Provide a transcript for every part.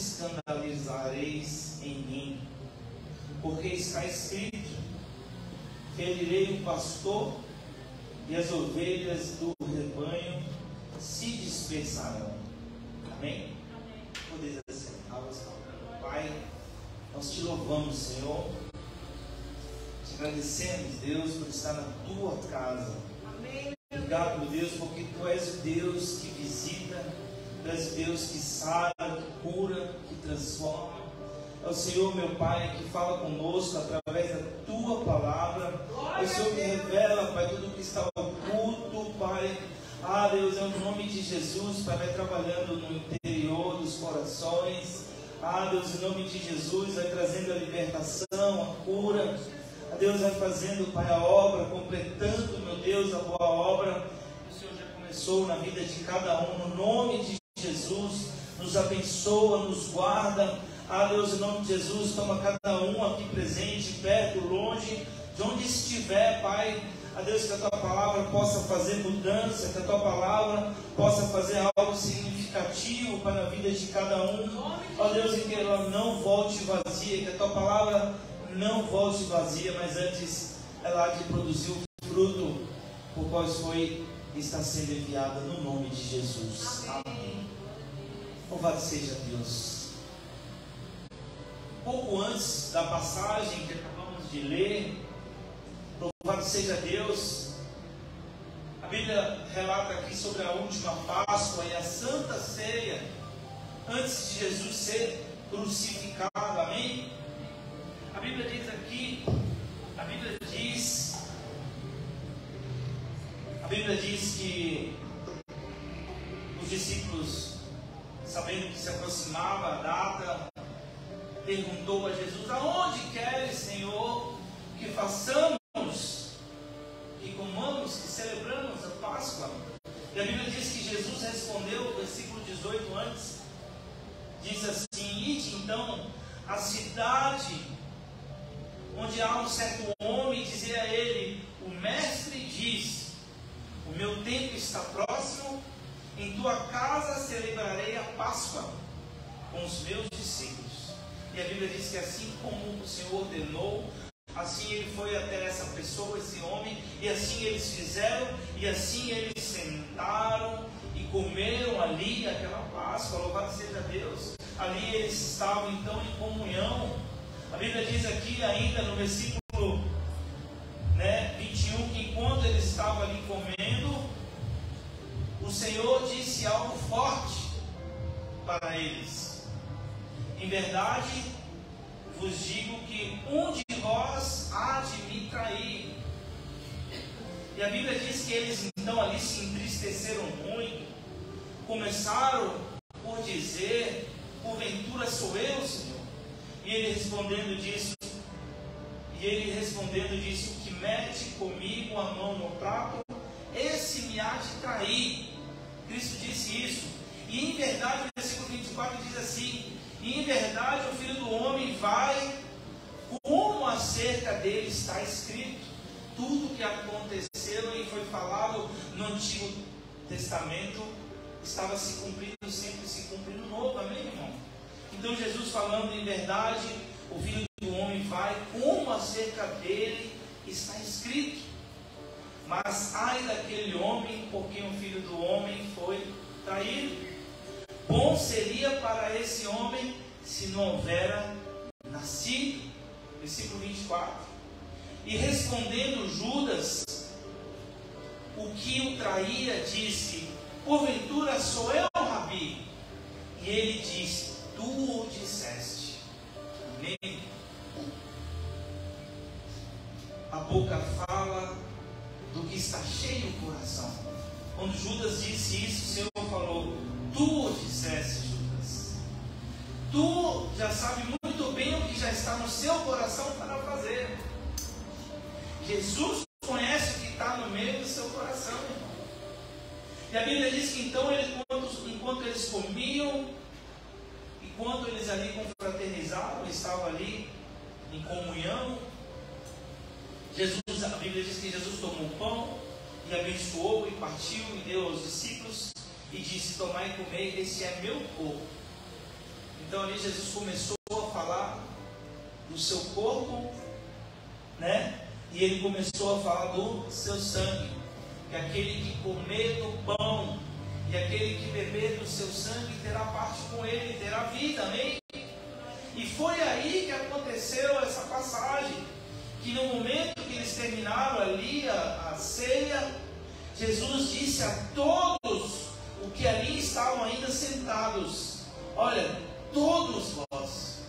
escandalizareis em mim, porque está escrito: ferirei o pastor e as ovelhas do rebanho se dispersarão. Amém? Podeis assentar-vos. Pai, nós te louvamos, Senhor, te agradecemos, Deus, por estar na tua casa. Amém. Obrigado, meu Deus, porque tu és o Deus que visita, tu és o Deus que sara, que cura, que transforma. É o Senhor, meu Pai, que fala conosco através da tua palavra. É o Senhor que revela, Pai, tudo que está oculto, Pai. Ah, Deus, é o nome de Jesus, Pai, vai trabalhando no interior dos corações. Ah, Deus, em nome de Jesus, vai trazendo a libertação, a cura. Ah, Deus, vai fazendo, Pai, a obra, completando, meu Deus, a boa obra que o Senhor já começou na vida de cada um. No nome de Jesus, nos abençoa, nos guarda. Ah, Deus, em nome de Jesus, toma cada um aqui presente, perto, longe, de onde estiver, Pai. Ah, Deus, que a tua palavra possa fazer mudança, que a tua palavra possa fazer algo significativo para a vida de cada um. Ó Deus, e que ela não volte vazia, que a tua palavra não volte vazia, mas antes ela há de produzir o fruto por qual foi e está sendo enviada, no nome de Jesus. Amém. Louvado seja Deus. Pouco antes da passagem que acabamos de ler, louvado seja Deus, a Bíblia relata aqui sobre a última Páscoa e a Santa Ceia, antes de Jesus ser crucificado, amém? A Bíblia diz aqui, a Bíblia diz que os discípulos, sabendo que se aproximava a data, perguntou a Jesus: aonde queres, Senhor, que façamos, que comamos, que celebramos a Páscoa? E a Bíblia diz que Jesus respondeu, versículo 18 antes, diz assim: ide então à cidade onde há um certo homem, e dizer a ele: o mestre diz, o meu tempo está próximo, em tua casa celebrarei a Páscoa com os meus discípulos. E a Bíblia diz que assim como o Senhor ordenou, assim ele foi até essa pessoa, esse homem, e assim eles fizeram, e assim eles sentaram e comeram ali aquela Páscoa. Louvado seja Deus. Ali eles estavam então em comunhão. A Bíblia diz aqui ainda no versículo 21, que enquanto eles estavam ali comendo, o Senhor disse algo forte para eles: em verdade vos digo que um de vós há de me trair. E a Bíblia diz que eles então ali se entristeceram muito, começaram por dizer: porventura sou eu, Senhor? E ele respondendo disse: o que mete comigo a mão no prato, esse me há de trair. Cristo disse isso. E em verdade, o versículo 24 diz assim: e em verdade o Filho do Homem vai, como acerca dele está escrito. Tudo que aconteceu e foi falado no Antigo Testamento estava se cumprindo, sempre se cumprindo no Novo, amém, irmão? Então Jesus falando: em verdade o Filho do Homem vai, como acerca dele está escrito. Mas ai daquele homem por quem o Filho do Homem foi traído. Bom seria para esse homem se não houvera nascido. Versículo 24. E respondendo Judas, o que o traía, disse: porventura sou eu, Rabi? E ele disse: tu o disseste. Amém? A boca fala do que está cheio o coração. Quando Judas disse isso, o Senhor falou: tu o disseste, Judas. Tu já sabe muito bem o que já está no seu coração para fazer. Jesus conhece o que está no meio do seu coração, irmão. E a Bíblia diz que então, enquanto eles comiam, enquanto eles ali confraternizavam, estavam ali em comunhão, a Bíblia diz que Jesus tomou o pão e abençoou e partiu e deu aos discípulos e disse: tomai e comei, este é meu corpo, Então ali Jesus começou a falar do seu corpo, né? E ele começou a falar do seu sangue, que aquele que comer do pão e aquele que beber do seu sangue terá parte com ele, terá vida, amém? E foi aí que aconteceu essa passagem, que no momento que eles terminaram ali a ceia, Jesus disse a todos o que ali estavam ainda sentados: olha, todos vós,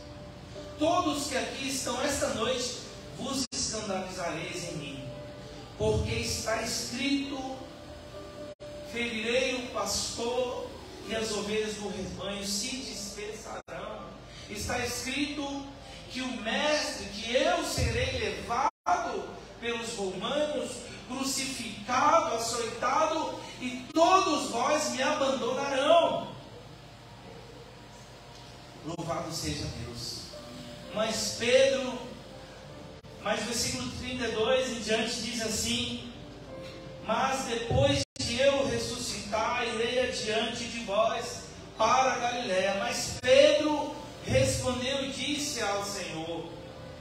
todos que aqui estão esta noite, vos escandalizareis em mim, porque está escrito: ferirei o pastor e as ovelhas do rebanho se dispersarão. Está escrito que o mestre, que eu serei levado pelos romanos, crucificado, açoitado, e todos vós me abandonarão. Louvado seja Deus. Mas versículo 32 em diante diz assim: mas depois de eu ressuscitar, irei adiante de vós para a Galiléia. Mas Pedro respondeu e disse ao Senhor: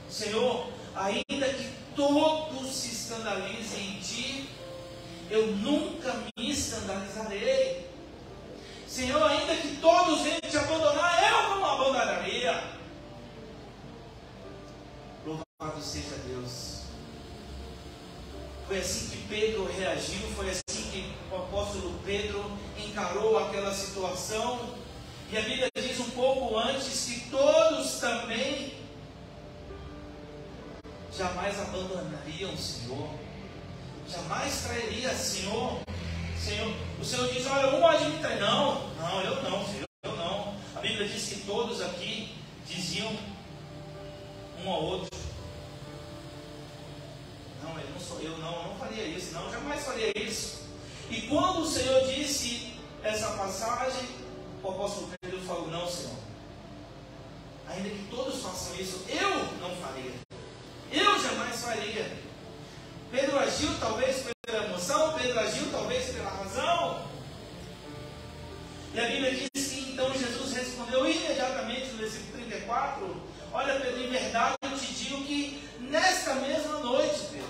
Senhor, ainda que todos se escandalizem em ti, eu nunca me escandalizarei. Senhor, ainda que todos venham te abandonar, eu não abandonaria. Louvado seja Deus. Foi assim que Pedro reagiu, foi assim que o apóstolo Pedro encarou aquela situação. E a Bíblia diz um pouco antes que todos também jamais abandonariam o Senhor, jamais trairia Senhor. O Senhor diz: olha, um pode me trair. Não, eu não, Senhor, eu não. A Bíblia diz que todos aqui diziam um ao outro: não, ele não sou eu, não faria isso, não, jamais faria isso. E quando o Senhor disse essa passagem, o apóstolo Pedro falou: não, Senhor, ainda que todos façam isso, eu não faria, eu jamais faria. Pedro agiu talvez pela emoção, Pedro agiu talvez pela razão. E a Bíblia diz que então Jesus respondeu imediatamente no versículo 34: olha, Pedro, em verdade eu te digo que nesta mesma noite, Pedro,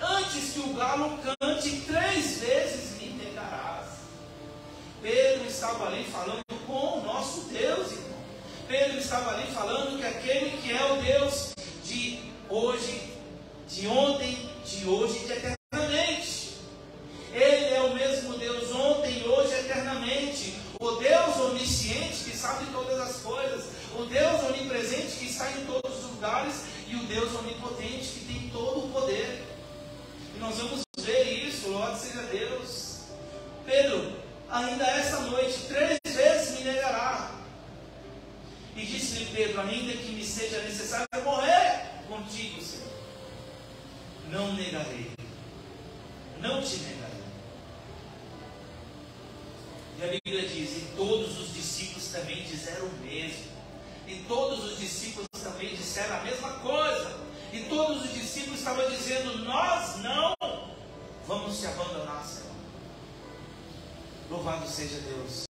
antes que o galo cante, 3 vezes me negarás. Pedro estava ali falando com o nosso Deus, irmão. Pedro estava ali falando que aquele que é o Deus de hoje, de ontem, de hoje e de eternamente. Ele é o mesmo Deus ontem, hoje e eternamente. O Deus onisciente que sabe todas as coisas. O Deus onipresente que está em todos os lugares. E o Deus onipotente que tem todo o poder. E nós vamos ver isso, louvado seja Deus. Pedro, ainda essa noite, 3 vezes me negará. E disse-lhe Pedro: ainda que me seja necessário morrer contigo, Senhor, não negarei, não te negarei. E a Bíblia diz: e todos os discípulos também disseram o mesmo. E todos os discípulos também disseram a mesma coisa. E todos os discípulos estavam dizendo: nós não vamos te abandonar, Senhor. Louvado seja Deus.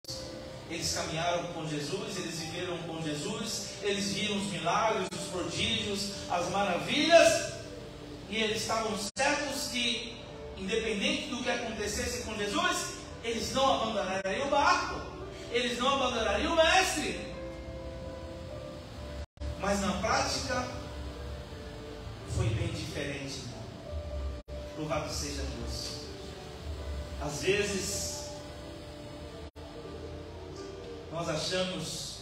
Eles caminharam com Jesus, eles viveram com Jesus, eles viram os milagres, os prodígios, as maravilhas, e eles estavam certos que, independente do que acontecesse com Jesus, eles não abandonariam o barco, eles não abandonariam o mestre. Mas na prática foi bem diferente, irmão. Louvado seja Deus. Às vezes nós achamos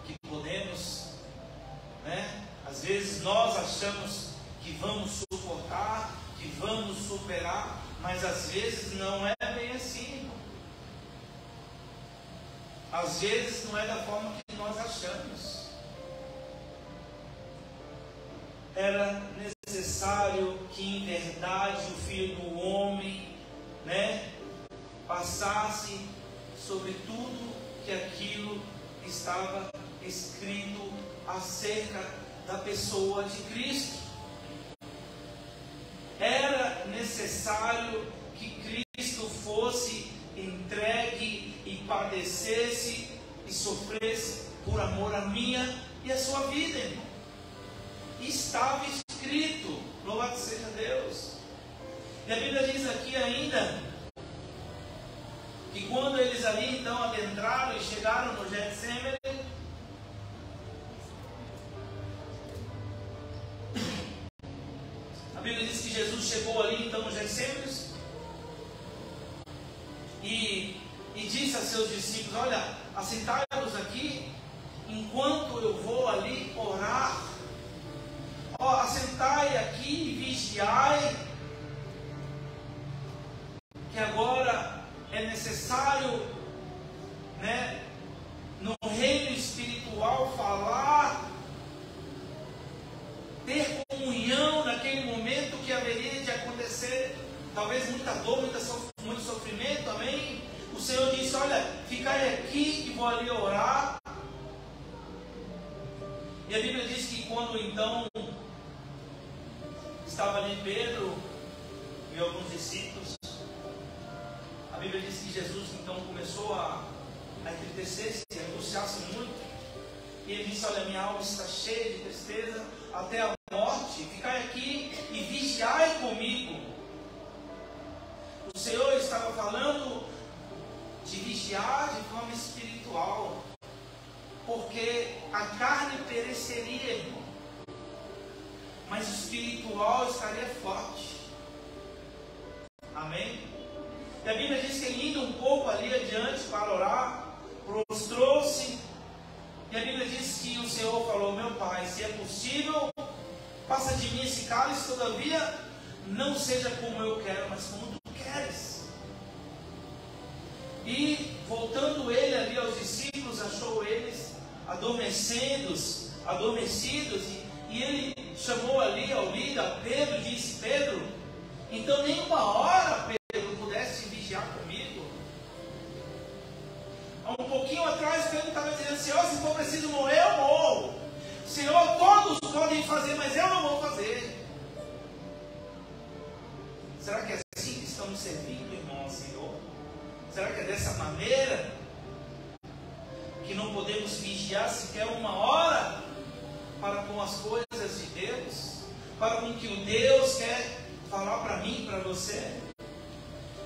que podemos, né? Às vezes nós achamos que vamos suportar, que vamos superar, mas às vezes não é bem assim, irmão. Às vezes não é da forma que nós achamos. Era necessário que em verdade o Filho do Homem, né, passasse sobre tudo que aquilo estava escrito acerca da pessoa de Cristo. Era necessário que Cristo fosse entregue e padecesse e sofresse por amor à minha e à sua vida, irmão. E estava escrito, louvado seja Deus. E a Bíblia diz aqui ainda que quando eles ali então adentraram e chegaram no Getsemane, a Bíblia diz que Jesus chegou ali então no Getsemane e disse a seus discípulos: olha, assentai-vos aqui enquanto eu vou ali orar. Ó, assentai aqui e vigiai, que agora é necessário, né, no reino espiritual falar, ter comunhão naquele momento que haveria de acontecer, talvez muita dor, muito sofrimento, amém? O Senhor disse: olha, ficai aqui e vou ali orar. E a Bíblia diz que quando então estava ali Pedro e alguns discípulos, a Bíblia diz que Jesus então começou a entristecer-se, a angustiar-se muito, e ele disse: olha, minha alma está cheia de tristeza até a morte, ficai aqui e vigiai comigo. O Senhor estava falando de vigiar de forma espiritual, porque a carne pereceria, irmão, mas o espiritual estaria forte. Amém? E a Bíblia diz que ele, indo um pouco ali adiante para orar, prostrou-se, e a Bíblia diz que o Senhor falou: meu Pai, se é possível, passa de mim esse cálice, todavia não seja como eu quero, mas como tu queres. E voltando ele ali aos discípulos, achou eles adormecidos, e ele chamou ali ao líder, a Pedro, e disse: Pedro, então nem uma hora, Pedro, pudesse vigiar comigo? Há um pouquinho atrás, Pedro estava dizendo: Senhor, se for preciso morrer, eu morro. Senhor, todos podem fazer, mas eu não vou fazer. Será que é assim que estamos servindo, irmão, ao Senhor? Será que é dessa maneira que não podemos vigiar sequer uma hora para com as coisas de Deus, para com o que o Deus quer falar para mim, para você?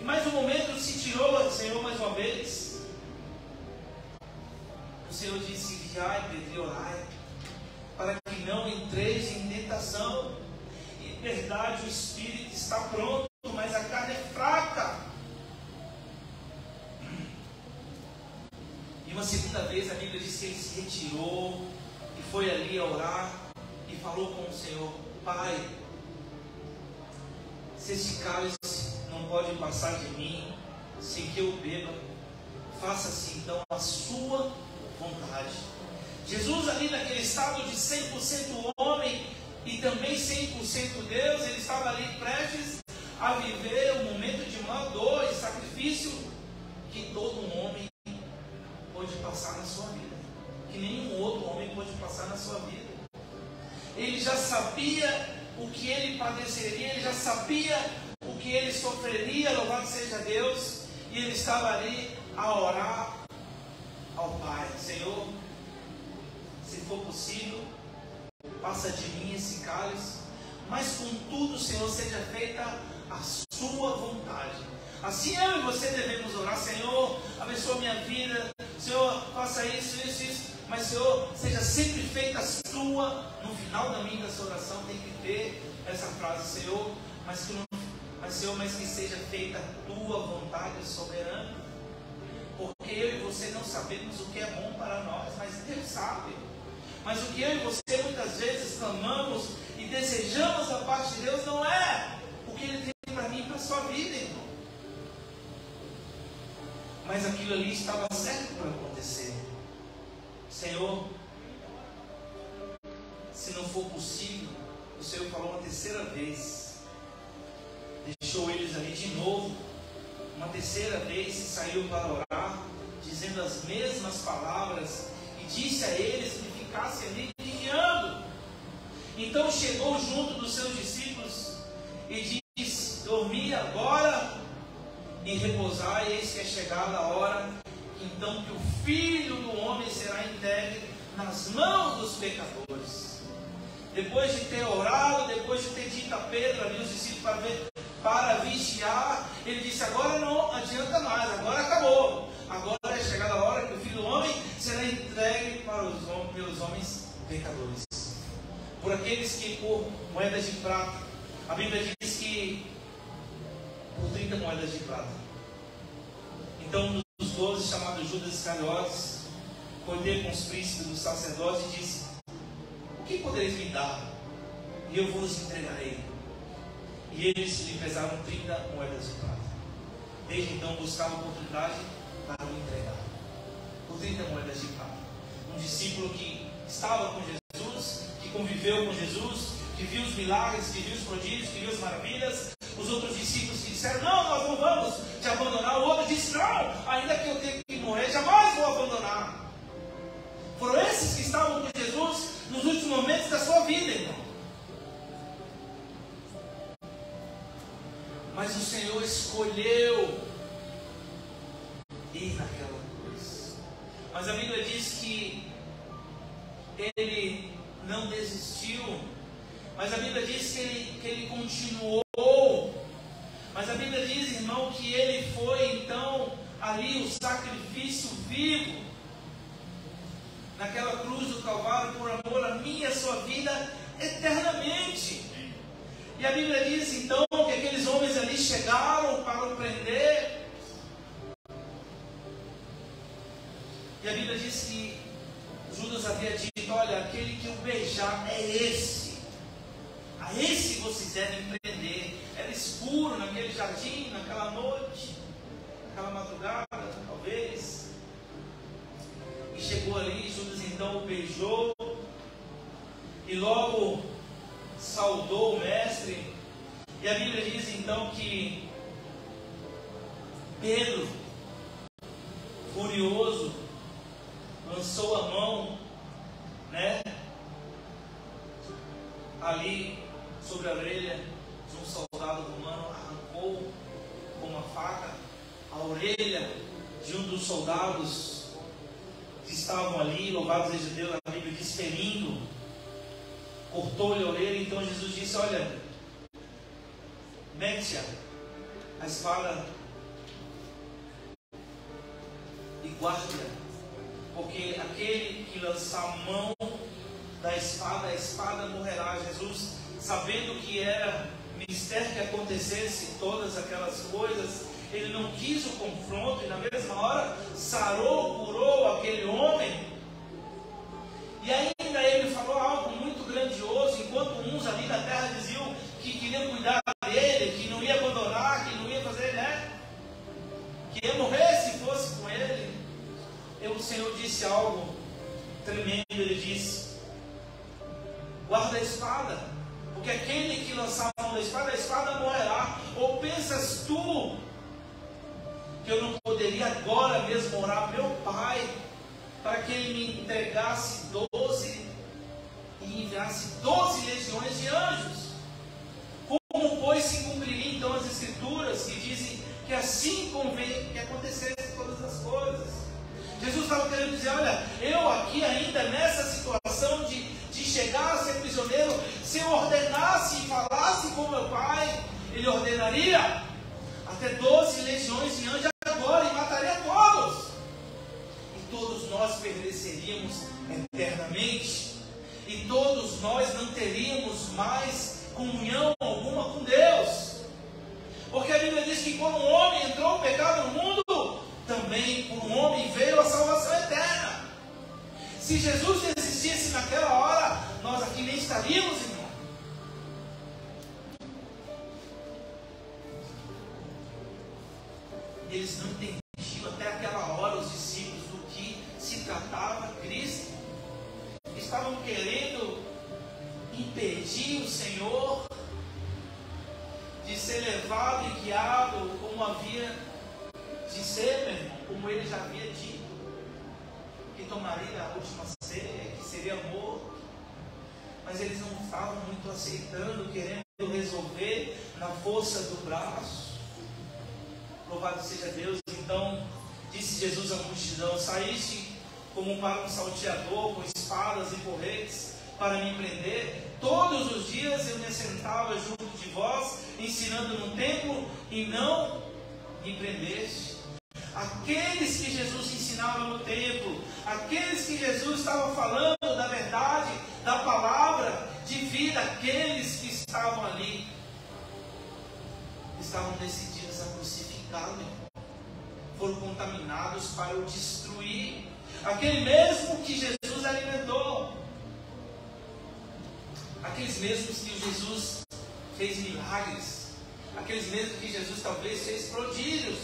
E mais um momento se tirou o Senhor mais uma vez. O Senhor disse: vigiai, Pedro, e orai, para que não entreis em tentação. Em verdade, o Espírito está pronto, mas a carne é fraca. E uma segunda vez a Bíblia diz que ele se retirou e foi ali a orar e falou com o Senhor: Pai, se esse cálice não pode passar de mim sem que eu beba, faça-se então a sua vontade. Jesus ali naquele estado de 100% homem e também 100% Deus, ele estava ali prestes a viver um momento de maior dor e sacrifício que todo homem pode passar na sua vida, que nenhum outro homem pode passar na sua vida. Ele já sabia o que ele padeceria, ele já sabia o que ele sofreria, louvado seja Deus, e ele estava ali a orar ao Pai: Senhor, se for possível, passa de mim esse cálice, mas contudo, Senhor, seja feita a sua vontade. Assim eu e você devemos orar: Senhor, abençoa minha vida, Senhor, faça isso, mas Senhor, seja sempre feita a sua. No final da minha oração tem que ter essa frase: Senhor, mas que seja feita a tua vontade soberana. Porque eu e você não sabemos o que é bom para nós, mas Deus sabe. Mas o que eu e você muitas vezes clamamos e desejamos da parte de Deus não é o que Ele tem para mim e para a sua vida, irmão. Mas aquilo ali estava certo para acontecer. Senhor, se não for possível, o Senhor falou uma terceira vez, deixou eles ali de novo, uma terceira vez, e saiu para orar, dizendo as mesmas palavras, e disse a eles que ficassem ali vigiando. Então chegou junto dos seus discípulos e disse: dormi agora e repousai, eis que é chegada a hora então que o Filho do Homem será entregue nas mãos dos pecadores. Depois de ter orado, depois de ter dito a Pedro ali, os discípulos, para vigiar, ele disse: agora não adianta mais, agora acabou. Agora é chegada a hora que o Filho do Homem será entregue pelos homens pecadores. Por aqueles que por moedas de prata, a Bíblia diz que por 30 moedas de prata. Então um dos 12, chamado Judas Iscariotes, foi ter com os príncipes dos sacerdotes e disse: o que podereis me dar? E eu vos entregarei. E eles lhe pesaram 30 moedas de prata. Desde então buscavam oportunidade para o entregar. Por 30 moedas de prata. Um discípulo que estava com Jesus, que conviveu com Jesus, que viu os milagres, que viu os prodígios, que viu as maravilhas. Os outros discípulos que disseram: não, nós não vamos te abandonar. O outro disse: não, ainda que eu tenha que morrer, jamais vou abandonar. Foram esses que estavam com Jesus nos últimos momentos da sua vida, irmão. Mas o Senhor escolheu ir naquela cruz. Mas a Bíblia diz que ele não desistiu. Mas a Bíblia diz que ele continuou. Mas a Bíblia diz, irmão, que ele foi então ali o sacrifício vivo naquela cruz do Calvário, por amor a minha e a sua vida eternamente. E a Bíblia diz então que aqueles homens ali chegaram para o prender. E a Bíblia diz que Judas havia dito: olha, aquele que o beijar é esse. A esse vocês devem prender. Era escuro naquele jardim, naquela noite, naquela madrugada, talvez. E chegou ali, Judas então o beijou. E logo saudou o mestre. E a Bíblia diz então que Pedro, furioso, lançou a mão, ali sobre a orelha de um soldado romano, arrancou com uma faca a orelha de um dos soldados que estavam ali, louvado seja Deus, a Bíblia diz, ferindo, cortou-lhe a orelha. Então Jesus disse: olha, mete a espada e guarda, porque aquele que lançar a mão da espada, a espada morrerá. Jesus, sabendo que era mistério que acontecesse todas aquelas coisas, ele não quis o confronto, e na mesma hora sarou, curou aquele homem. E ainda ele falou algo muito grandioso, enquanto uns ali na terra diziam que queriam cuidar dele, que não ia abandonar, que não ia fazer, que ia morrer se fosse com ele. O Senhor disse algo tremendo. Ele disse: guarda a espada, porque aquele que lançar a mão da espada, a espada morrerá. Ou pensas tu que eu não poderia agora mesmo orar meu Pai para que ele me entregasse 12 e enviasse 12 legiões de anjos? Como, pois, se cumpriria então as Escrituras que dizem que assim convém que acontecessem todas as coisas? Jesus estava querendo dizer: olha, eu aqui ainda nessa situação de chegar a ser prisioneiro, se eu ordenasse e falasse com meu Pai, Ele ordenaria até 12 legiões de anjos agora e mataria todos. E todos nós pereceríamos eternamente. E todos nós não teríamos mais comunhão alguma com Deus. Porque a Bíblia diz que quando um homem entrou o pecado no mundo, também por um homem veio a salvação eterna. Se Jesus existisse naquela hora, nós aqui nem estaríamos, irmão. Eles não entendiam até aquela hora, os discípulos, do que se tratava Cristo. Estavam querendo impedir o Senhor de ser levado e guiado como havia de ser, meu irmão, como ele já havia dito, que tomaria a última ceia, que seria morto. Mas eles não estavam muito aceitando, querendo resolver na força do braço. Louvado seja Deus. Então Disse Jesus à multidão: saíste como para um salteador com espadas e porretes para me prender? Todos os dias eu me assentava junto de vós, ensinando no templo, e não me prendeste. Aqueles que Jesus ensinava no templo, aqueles que Jesus estava falando da verdade, da palavra de vida, aqueles que estavam ali, estavam decididos a crucificá-lo, foram contaminados para o destruir. Aquele mesmo que Jesus alimentou, aqueles mesmos que Jesus fez milagres, aqueles mesmos que Jesus talvez fez prodígios.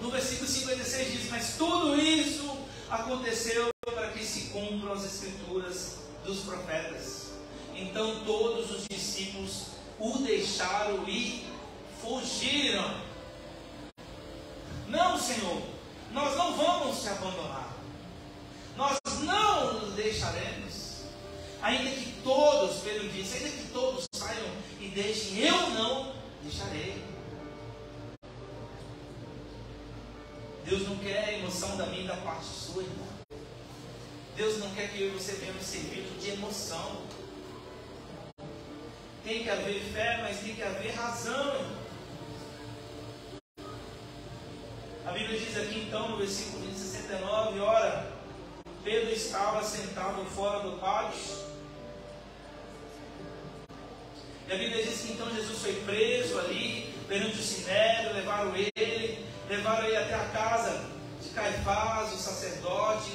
No versículo 56 diz: mas tudo isso aconteceu para que se cumpram as escrituras dos profetas. Então todos os discípulos o deixaram e fugiram. Não, Senhor, nós não vamos te abandonar, nós não nos deixaremos, ainda que todos, Pedro disse, ainda que todos saiam e deixem, eu não deixarei. Deus não quer a emoção da minha e da parte sua, irmão. Deus não quer que eu e você venhamos servir de emoção. Tem que haver fé, mas tem que haver razão, irmão. A Bíblia diz aqui então no versículo 69, ora, Pedro estava sentado fora do pátio. E a Bíblia diz que então Jesus foi preso ali, perante o sinédrio, levaram ele até a casa de Caifás, o sacerdote.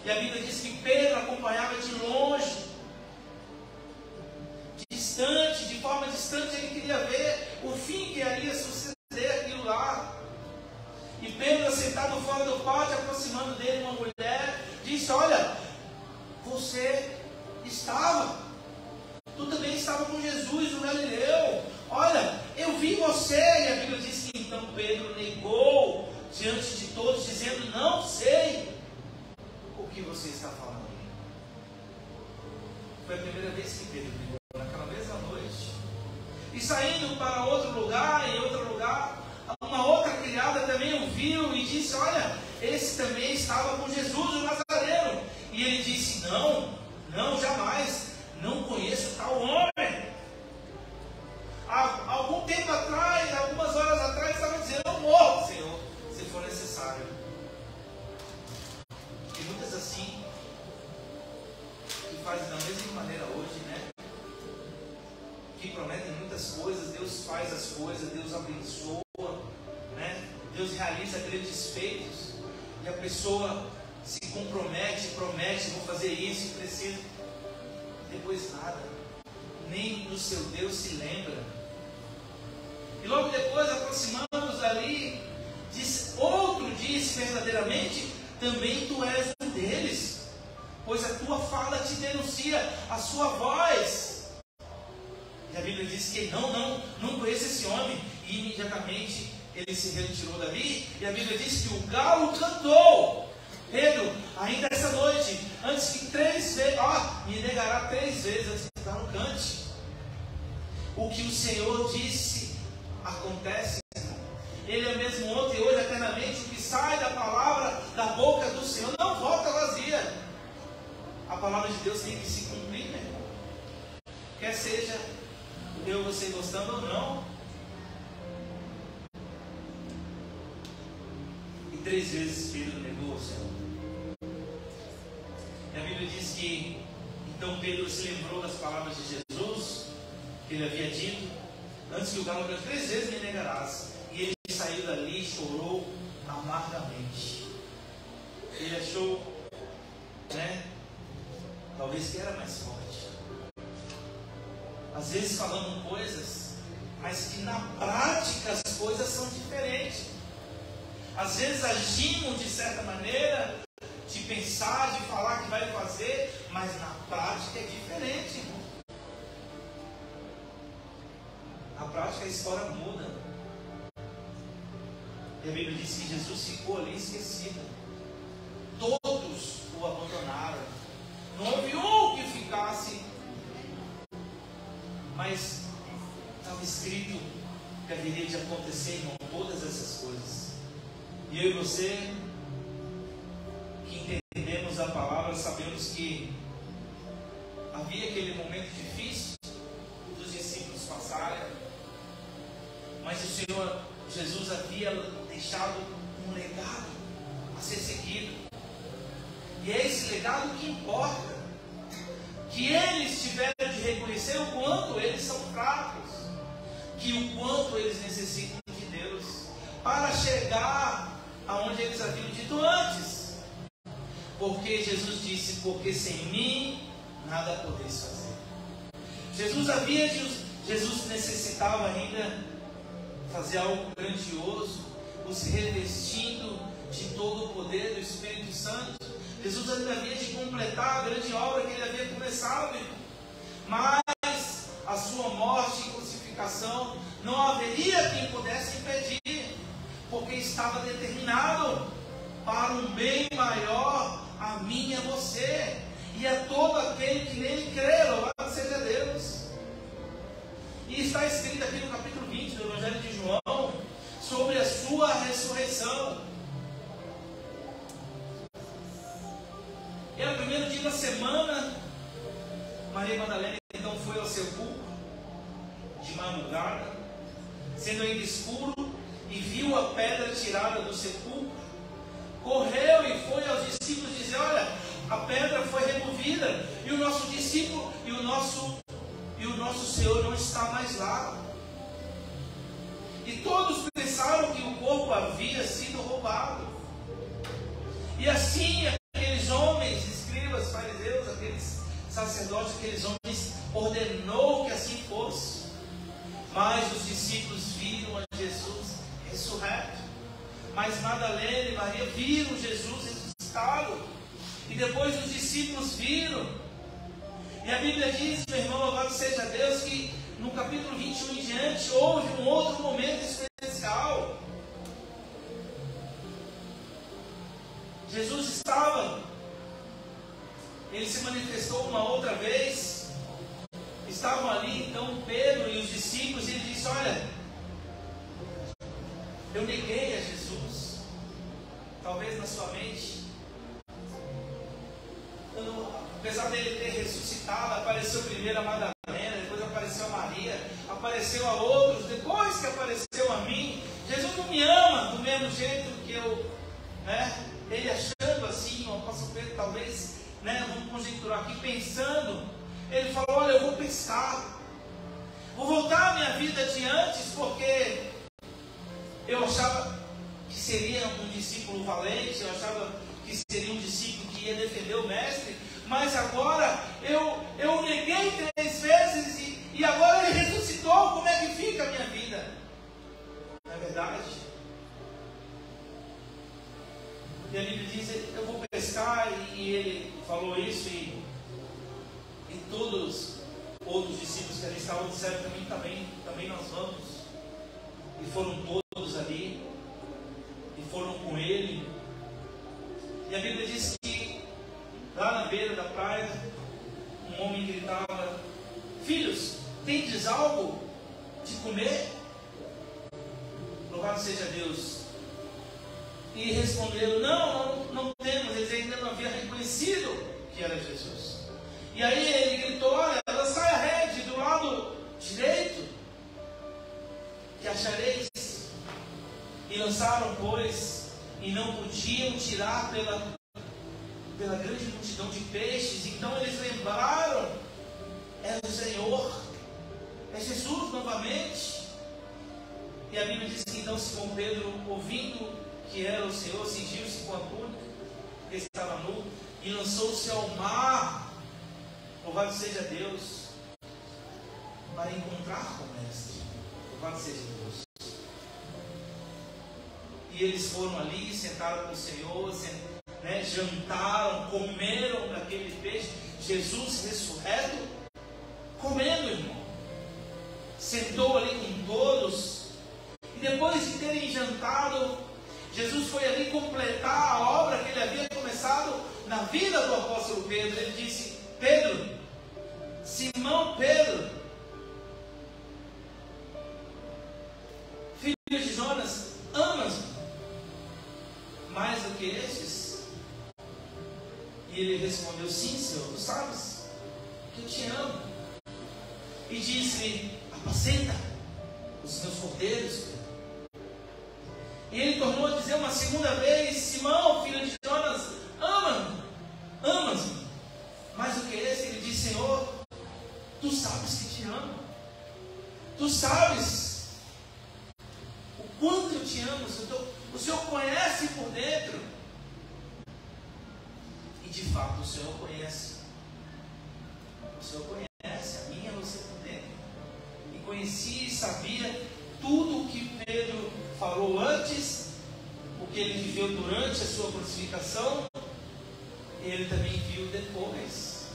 E a Bíblia diz que Pedro acompanhava de longe, distante, de forma distante. Ele queria ver o fim que iria suceder aquilo lá. E Pedro, sentado fora do pátio, aproximando dele uma mulher, disse: olha, tu também estava com Jesus, o Galileu. Olha, eu vi você. E a Bíblia diz que então Pedro negou diante de todos, dizendo: não sei o que você está falando. Foi a primeira vez que Pedro negou, naquela mesma noite. E saindo para outro lugar, em outro lugar, uma outra criada também o viu e disse: olha, esse também estava com Jesus, o Nazareno. E ele disse: não, jamais, não conheço tal homem. Há algum tempo atrás, algumas horas atrás, estava dizendo: eu morro, Senhor, se for necessário. E muitas assim, que fazem da mesma maneira hoje, né? Que prometem muitas coisas, Deus faz as coisas, Deus abençoa, né? Deus realiza grandes feitos, e a pessoa se compromete, promete: vou fazer isso, preciso. Depois nada, nem do seu Deus se lembra. E logo depois, aproximando-nos ali, outro disse: verdadeiramente, também tu és um deles, pois a tua fala te denuncia, a sua voz. E a Bíblia diz que não conheço esse homem. E imediatamente ele se retirou dali. E a Bíblia diz que o galo cantou. Pedro, ainda essa noite, antes que 3 vezes, me negará 3 vezes antes que o galo cante. O que o Senhor disse acontece. Ele é mesmo ontem, hoje, eternamente. O que sai da palavra da boca do Senhor não volta vazia. A palavra de Deus tem que se cumprir, meu irmão. Quer seja eu, você gostando ou não. E 3 vezes Pedro negou o Senhor. E a Bíblia diz que então Pedro se lembrou das palavras de Jesus, que ele havia dito: antes que o galo cante 3 vezes me negarás. E ele saiu dali e chorou amargamente. Ele achou, né, talvez que era mais forte. Às vezes falando coisas, mas que na prática as coisas são diferentes. Às vezes agimos de certa maneira, de pensar, de falar que vai fazer, mas na prática é diferente, irmão. Na prática a história muda. E a Bíblia diz que Jesus ficou ali esquecido. Todos o abandonaram. Não houve um que ficasse. Mas estava escrito que haveria de acontecer, irmão, todas essas coisas. E eu e você, que entendemos a palavra, sabemos que havia aquele momento difícil dos discípulos passarem, mas o Senhor Jesus havia deixado um legado a ser seguido, e é esse legado que importa, que eles tiveram de reconhecer o quanto eles são fracos, que o quanto eles necessitam de Deus para chegar aonde eles haviam dito antes, porque Jesus disse: porque sem mim nada podeis fazer. Jesus necessitava ainda fazer algo grandioso, os revestindo de todo o poder do Espírito Santo. Jesus ainda havia de completar a grande obra que ele havia começado, mas a sua morte e crucificação não haveria quem pudesse impedir, porque estava determinado para um bem maior a mim e a você, e a todo aquele que nele crê. Louvado seja Deus. E está escrito aqui no capítulo 20 do Evangelho de João sobre a sua ressurreição. Era o primeiro dia da semana. Maria Madalena então foi ao sepulcro de madrugada, sendo ainda escuro, e viu a pedra tirada do sepulcro. Correu e foi aos discípulos dizer: olha, a pedra foi removida, e o nosso discípulo e o nosso Senhor não está mais lá. E todos pensaram que o corpo havia sido roubado. E assim aqueles homens, escribas, fariseus, aqueles sacerdotes, aqueles homens, ordenou que assim fosse. Mas os discípulos viram a Jesus ressurreto. Mas Madalena e Maria viram Jesus ressuscitado. E depois os discípulos viram. E a Bíblia diz, meu irmão, louvado seja Deus, que no capítulo 21 em diante houve um outro momento especial. Jesus estava, ele se manifestou uma outra vez. Estavam ali então Pedro e os discípulos, e ele disse: olha, eu neguei a Jesus. Talvez na sua mente, apesar dele ter ressuscitado, apareceu primeiro a Madalena, depois apareceu a Maria, apareceu a outros, depois que apareceu a mim. Jesus não me ama do mesmo jeito que eu, ele achando assim, o apóstolo Pedro talvez, vamos conjecturar aqui, pensando, ele falou: olha, eu vou pescar, vou voltar a minha vida de antes, porque eu achava que seria um discípulo valente, eu achava que seria um discípulo que ia defender o mestre, mas agora eu neguei 3 vezes e agora ele ressuscitou. Como é que fica a minha vida? Não é verdade? E a Bíblia diz: eu vou pescar, e ele falou isso, e todos os outros discípulos que ali estavam disseram: também nós vamos. E foram todos ali, e foram com ele. E a Bíblia diz que lá na beira da praia, um homem gritava: filhos, tendes algo de comer? Louvado seja Deus. E responderam: não temos. Eles ainda não haviam reconhecido que era Jesus. E aí ele gritou: olha, lançai a rede do lado direito, que achareis. E lançaram, pois, e não podiam tirar pela grande multidão de peixes. Então eles lembraram: é o Senhor, é Jesus novamente. E a Bíblia diz que então Simão Pedro, ouvindo que era o Senhor, cingiu-se com a túnica, que estava nu, e lançou-se ao mar. Louvado seja Deus, para encontrar com o Mestre. Louvado seja Deus. E eles foram ali, sentaram com o Senhor, jantaram, comeram daquele peixe. Jesus ressurreto, comendo, irmão. Sentou ali com todos. E depois de terem jantado, Jesus foi ali completar a obra que ele havia começado na vida do apóstolo Pedro. Ele disse: Pedro, Simão Pedro, filho de Jonas, amas-me? E ele respondeu: sim, Senhor, tu sabes que eu te amo. E disse-lhe: apacenta os meus cordeiros, Pedro. E ele tornou a dizer uma segunda vez: Simão, filho de Jonas, amas-me mais do que esse? Ele disse: Senhor, tu sabes que te amo. Tu sabes o quanto eu te amo. O Senhor conhece por dentro. E de fato o Senhor conhece. O Senhor conhece a mim e a você por dentro. E conhecia e sabia tudo o que Pedro falou antes, o que ele viveu durante a sua crucificação. Ele também viu depois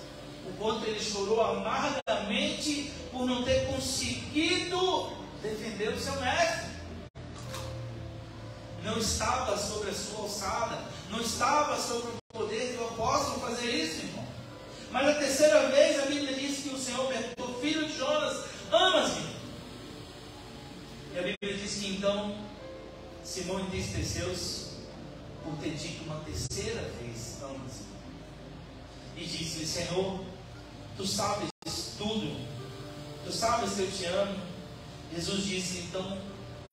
o quanto ele chorou amargamente por não ter conseguido defender o seu mestre. Não estava sobre a sua alçada, não estava sobre o poder do apóstolo fazer isso, irmão. Mas a terceira vez a Bíblia diz que o Senhor perguntou: filho de Jonas, amas-me? E a Bíblia diz que então Simão entristeceu-se por ter dito uma terceira vez: amas-me. E disse-lhe: Senhor, tu sabes tudo, tu sabes que eu te amo. Jesus disse: então,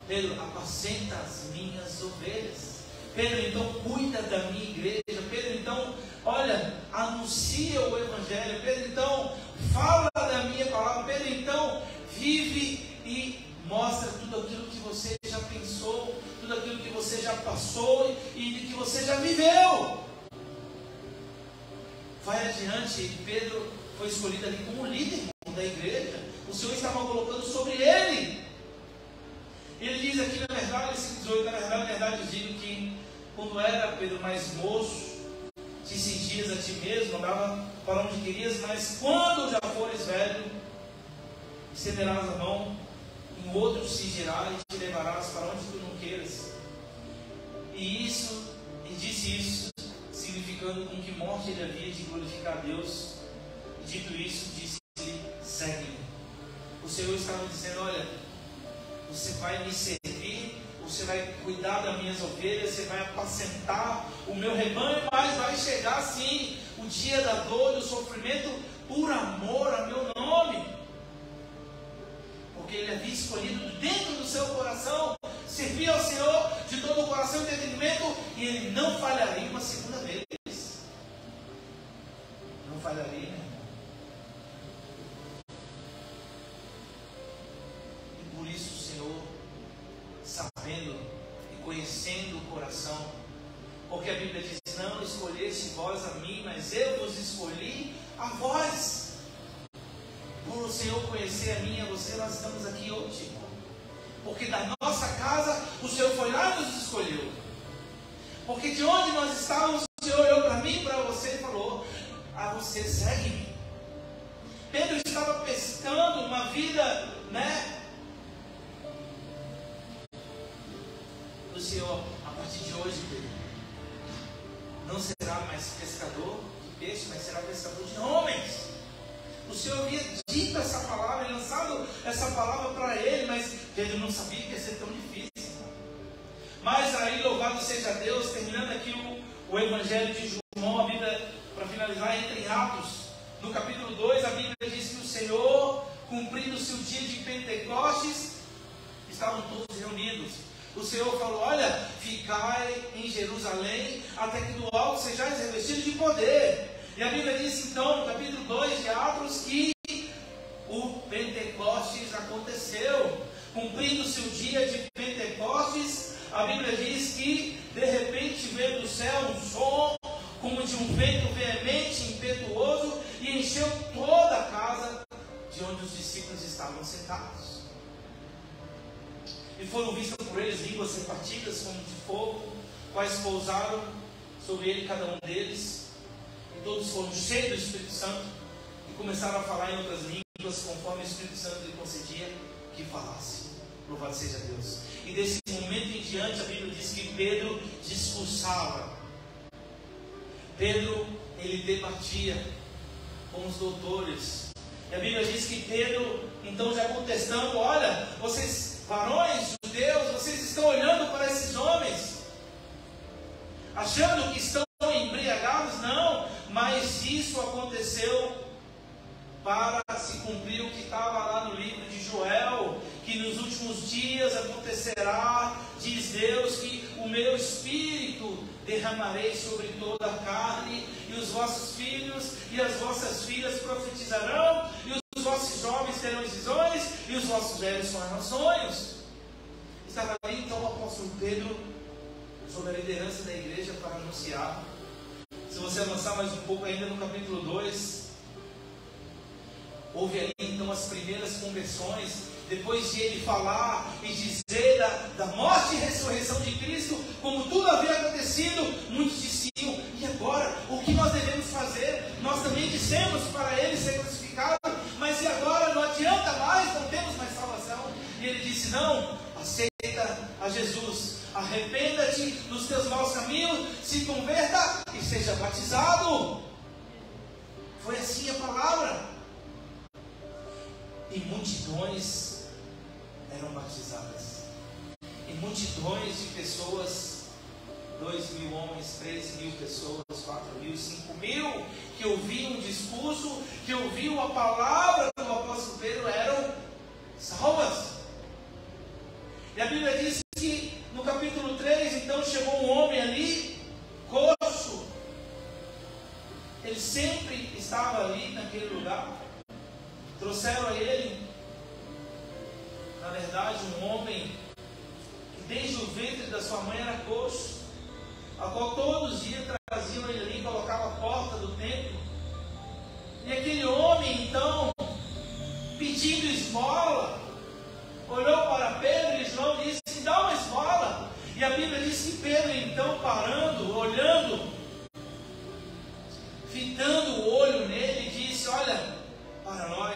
Pedro, apacenta as minhas ovelhas. Pedro, então, cuida da minha igreja. Pedro, então, olha, anuncia o Evangelho. Pedro, então, fala da minha palavra. Pedro, então, vive e mostra tudo aquilo que você já pensou, tudo aquilo que você já passou e que você já viveu. Vai adiante. Pedro foi escolhido ali como líder da igreja. O Senhor estava colocando sobre ele. Ele diz aqui, na verdade, na verdade, eu digo que quando era Pedro mais moço, te sentias a ti mesmo, andava para onde querias, mas quando já fores velho, estenderás a mão, em outro cingirás e te levarás para onde tu não queiras. E disse isso, significando com que morte ele havia de glorificar a Deus. E dito isso, disse-lhe: segue-me. O Senhor estava dizendo: olha, você vai me servir, você vai cuidar das minhas ovelhas, você vai apacentar o meu rebanho, mas vai chegar sim o dia da dor e do sofrimento por amor a meu nome. Porque ele havia escolhido dentro do seu coração servir ao Senhor de todo o coração e entendimento, e ele não falharia uma segunda vez. Não falharia, né? E por isso o Senhor, sabendo e conhecendo o coração, porque a Bíblia diz: não escolheste vós a mim, mas eu vos escolhi a vós. Por o Senhor conhecer a mim e a você, nós estamos aqui hoje, irmão. Porque da nossa casa o Senhor foi lá e nos escolheu. Porque de onde nós estávamos, o Senhor olhou para mim e para você e falou: a você, segue-me. Pedro estava pescando uma vida, né? O Senhor, a partir de hoje, Pedro, não será mais pescador de peixe, mas será pescador de homens. O Senhor havia dito essa palavra, lançado essa palavra para ele, mas Pedro não sabia que ia ser tão difícil. Mas aí, louvado seja Deus, terminando aqui o Evangelho de João, a Bíblia, para finalizar, entra em Atos, no capítulo 2, a Bíblia diz que o Senhor, cumprindo-se o dia de Pentecostes, estavam todos reunidos. O Senhor falou: olha, ficai em Jerusalém, até que do alto sejais revestidos de poder. E a Bíblia diz então, no capítulo 2 de Atos, que o Pentecostes aconteceu. Cumprindo-se o dia de Pentecostes, a Bíblia diz que de repente veio do céu um som como de um vento veemente, impetuoso, e encheu toda a casa de onde os discípulos estavam sentados. E foram vistas por eles línguas repartidas como de fogo, quais pousaram sobre ele cada um deles. E todos foram cheios do Espírito Santo e começaram a falar em outras línguas, conforme o Espírito Santo lhe concedia que falasse. Louvado seja Deus. E desse momento em diante, a Bíblia diz que Pedro discursava. Pedro, ele debatia com os doutores. E a Bíblia diz que Pedro, então, já contestando: olha, vocês, varões judeus, vocês estão olhando para esses homens, achando que estão embriagados? Não, para se cumprir o que estava lá no livro de Joel, que nos últimos dias acontecerá, diz Deus, que o meu Espírito derramarei sobre toda a carne, e os vossos filhos e as vossas filhas profetizarão, e os vossos jovens terão visões, e os vossos velhos sonharão sonhos. Estava ali então o apóstolo Pedro, sob a liderança da igreja, para anunciar. Se você avançar mais um pouco ainda no capítulo 2, houve ali então as primeiras conversões, depois de ele falar e dizer da morte e ressurreição de Cristo, como tudo havia acontecido, muitos diziam: e agora? O que nós devemos fazer? Nós também dissemos para ele ser crucificado, mas e agora? Não adianta mais, não temos mais salvação. E ele disse: não, aceita a Jesus, arrependa-te dos teus maus caminhos, se converta e seja batizado. Foi assim a palavra. E multidões eram batizadas. E multidões de pessoas, 2.000 homens, 3.000 pessoas, 4.000, 5.000, que ouviam o discurso, que ouviam a palavra do apóstolo Pedro, eram salvas. E a Bíblia diz que no capítulo 3, então, chegou um homem ali, coxo. Ele sempre estava ali naquele lugar. Trouxeram a ele, na verdade, um homem que desde o ventre da sua mãe era coxo, a qual todos os dias traziam ele ali e colocavam a porta do templo. E aquele homem, então, pedindo esmola, olhou para Pedro e João e disse: dá uma esmola. E a Bíblia diz que Pedro, então, parando, olhando, fitando o olho nele, disse: olha para nós.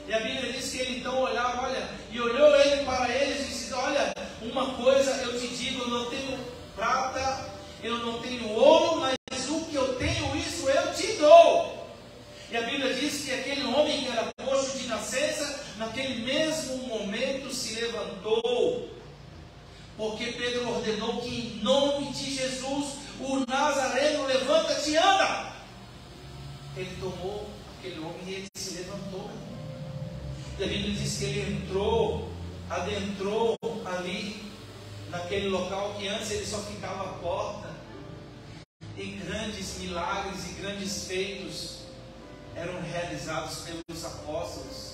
E a Bíblia diz que ele então olhava, e olhou ele para eles e disse: olha, uma coisa eu te digo, eu não tenho prata, eu não tenho ouro, mas o que eu tenho, isso eu te dou. E a Bíblia diz que aquele homem que era coxo de nascença, naquele mesmo momento se levantou, porque Pedro ordenou que em nome de Jesus, o Nazareno, levanta-te e anda. Ele tomou aquele homem e ele se levantou. E a Bíblia diz que ele adentrou ali, naquele local que antes ele só ficava à porta. E grandes milagres e grandes feitos eram realizados pelos apóstolos,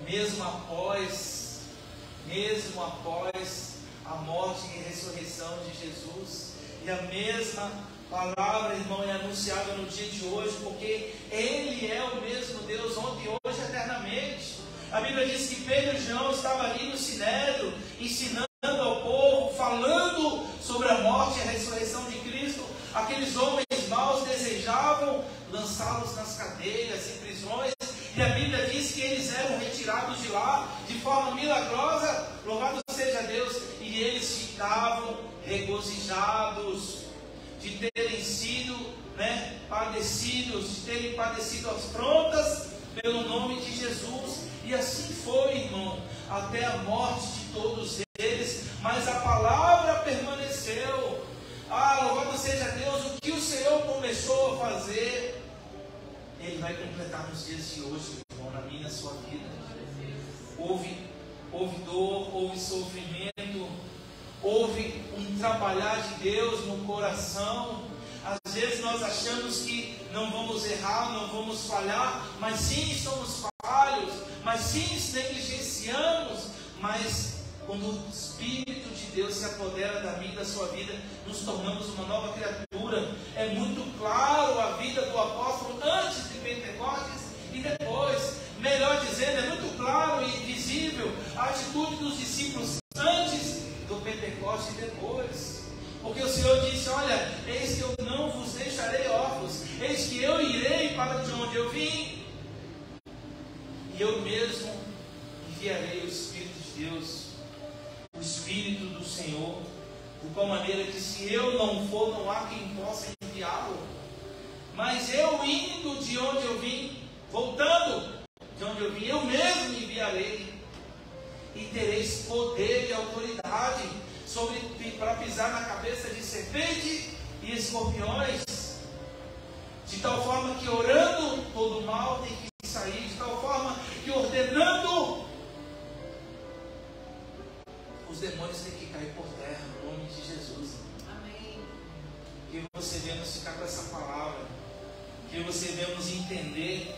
mesmo após a morte e ressurreição de Jesus. E a mesma palavra, irmão, é anunciada no dia de hoje, porque Ele é o mesmo Deus ontem, hoje, eternamente. A Bíblia diz que Pedro e João estavam ali no Sinédrio, ensinando ao povo, falando sobre a morte e a ressurreição de Cristo. Aqueles homens maus desejavam lançá-los nas cadeias e prisões, e a Bíblia diz que eles eram retirados de lá de forma milagrosa, louvado seja Deus, e eles ficavam regozijados de terem sido padecidos, de terem padecido afrontas pelo nome de Jesus. E assim foi, irmão, até a morte de todos eles, mas a palavra permaneceu. Louvado seja Deus, o que o Senhor começou a fazer, Ele vai completar nos dias de hoje, irmão, na minha e na sua vida. Houve dor, houve sofrimento, houve um trabalhar de Deus no coração. Às vezes nós achamos que não vamos errar, não vamos falhar, mas sim somos falhos, mas sim negligenciamos. Mas quando o Espírito de Deus se apodera da minha e da sua vida, nos tornamos uma nova criatura. É muito claro a vida do apóstolo antes de Pentecostes e depois. Melhor dizendo, é muito claro e visível a atitude dos discípulos antes do Pentecostes e depois. Porque o Senhor disse: olha, eis que eu não vos deixarei órfãos, eis que eu irei para de onde eu vim, e eu mesmo enviarei o Espírito de Deus, o Espírito do Senhor, de qual maneira que se eu não for, não há quem possa enviá-lo. Mas eu indo de onde eu vim, voltando de onde eu vim, eu mesmo enviarei, e tereis poder e autoridade para pisar na cabeça de serpente e escorpiões, de tal forma que orando todo mal tem que sair os demônios têm que cair por terra, no nome de Jesus. Amém. Que você venha ficar com essa palavra, que você venha entender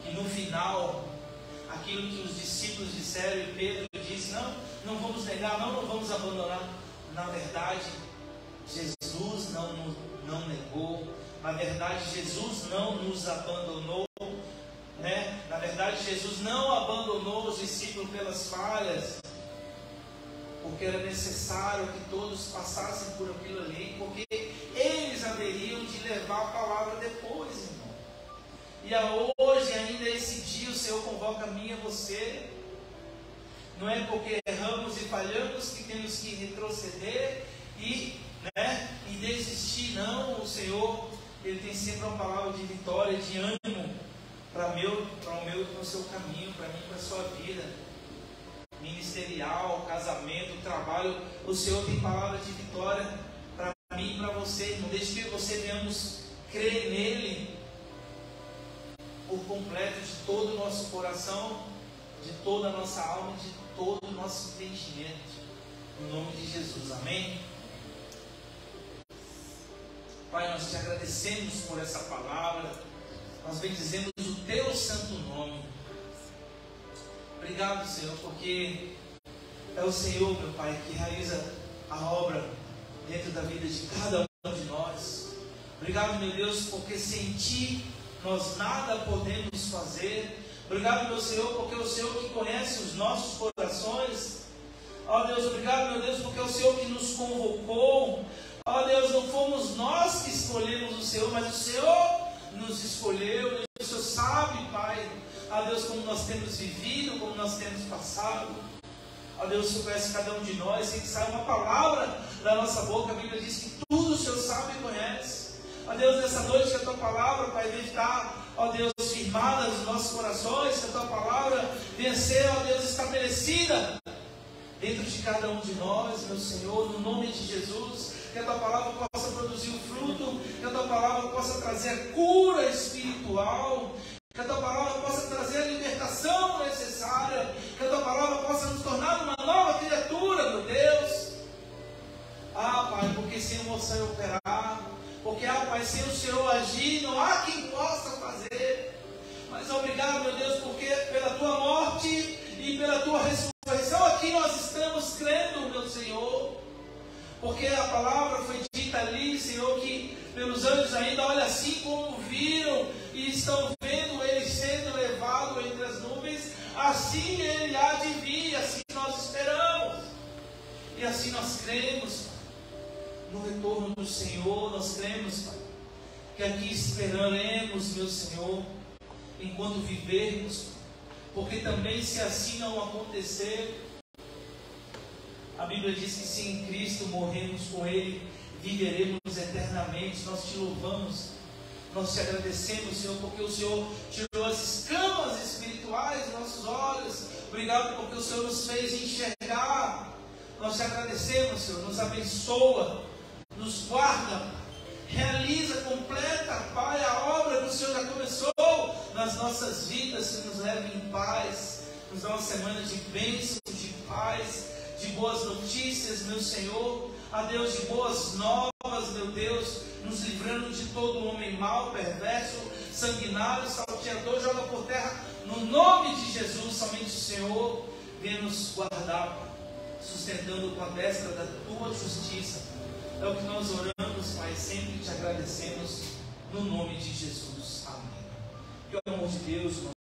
que no final, aquilo que os discípulos disseram e Pedro disse, não vamos negar, não vamos abandonar. Na verdade, Jesus não negou, na verdade Jesus não nos abandonou, né? Na verdade Jesus não abandonou os discípulos pelas falhas, porque era necessário que todos passassem por aquilo ali, porque eles haveriam de levar a palavra depois, irmão. E hoje, ainda esse dia, o Senhor convoca a mim e a você. Não é porque erramos e falhamos que temos que retroceder e desistir, não. O Senhor, Ele tem sempre uma palavra de vitória, de ânimo para o seu caminho, para mim, para a sua vida ministerial, casamento, trabalho. O Senhor tem palavra de vitória para mim e para você, irmão. Desde que você venhamos crer nele por completo, de todo o nosso coração, de toda a nossa alma, de todo o nosso entendimento, no nome de Jesus, amém? Pai, nós te agradecemos por essa palavra, nós bendizemos o teu santo nome. Obrigado, Senhor, porque é o Senhor, meu Pai, que realiza a obra dentro da vida de cada um de nós. Obrigado, meu Deus, porque sem ti nós nada podemos fazer. Obrigado, meu Senhor, porque é o Senhor que conhece os nossos corações. Ó Deus, obrigado, meu Deus, porque é o Senhor que nos convocou. Ó Deus, não fomos nós que escolhemos o Senhor, mas o Senhor nos escolheu. E o Senhor sabe, Pai, ó Deus, como nós temos vivido, como nós temos passado. Ó Deus, o Senhor conhece cada um de nós, sem que saia uma palavra da nossa boca. A Bíblia diz que tudo o Senhor sabe e conhece. Ó Deus, nessa noite que a tua palavra, Pai, venha estar, ó Deus, firmada nos nossos corações, que a tua palavra venha ser, ó Deus, estabelecida dentro de cada um de nós, meu Senhor, no nome de Jesus. Que a tua palavra possa produzir o fruto, que a tua palavra possa trazer a cura espiritual, que a tua palavra possa trazer a libertação necessária, que a tua palavra possa nos tornar uma nova criatura, meu Deus. Ah, Pai, porque sem você operar, porque, Pai, sem o Senhor agir, não há quem possa fazer. Mas obrigado, meu Deus, porque pela tua morte e pela tua ressurreição aqui nós estamos crendo, meu Senhor. Porque a palavra foi dita ali, Senhor, que pelos anjos ainda, olha, assim como viram e estão vendo ele sendo levado entre as nuvens, assim ele há de vir, assim nós esperamos. E assim nós cremos, Pai, no retorno do Senhor. Nós cremos, Pai, que aqui esperaremos, meu Senhor, enquanto vivermos, porque também se assim não acontecer, a Bíblia diz que se em Cristo morremos com Ele, viveremos eternamente. Nós te louvamos, nós te agradecemos, Senhor, porque o Senhor tirou as escamas espirituais dos nossos olhos. Obrigado porque o Senhor nos fez enxergar. Nós te agradecemos, Senhor, nos abençoa, nos guarda, realiza, completa, Pai, a obra que o Senhor já começou nas nossas vidas, que nos leve em paz, nos dá uma semana de bênção, de paz, de boas notícias, meu Senhor, a Deus, de boas novas, meu Deus, nos livrando de todo homem mau, perverso, sanguinário, salteador, joga por terra, no nome de Jesus. Somente o Senhor venha nos guardar, Pai, sustentando com a destra da tua justiça. É o que nós oramos, Pai, sempre te agradecemos, no nome de Jesus. Amém. Que o amor de Deus,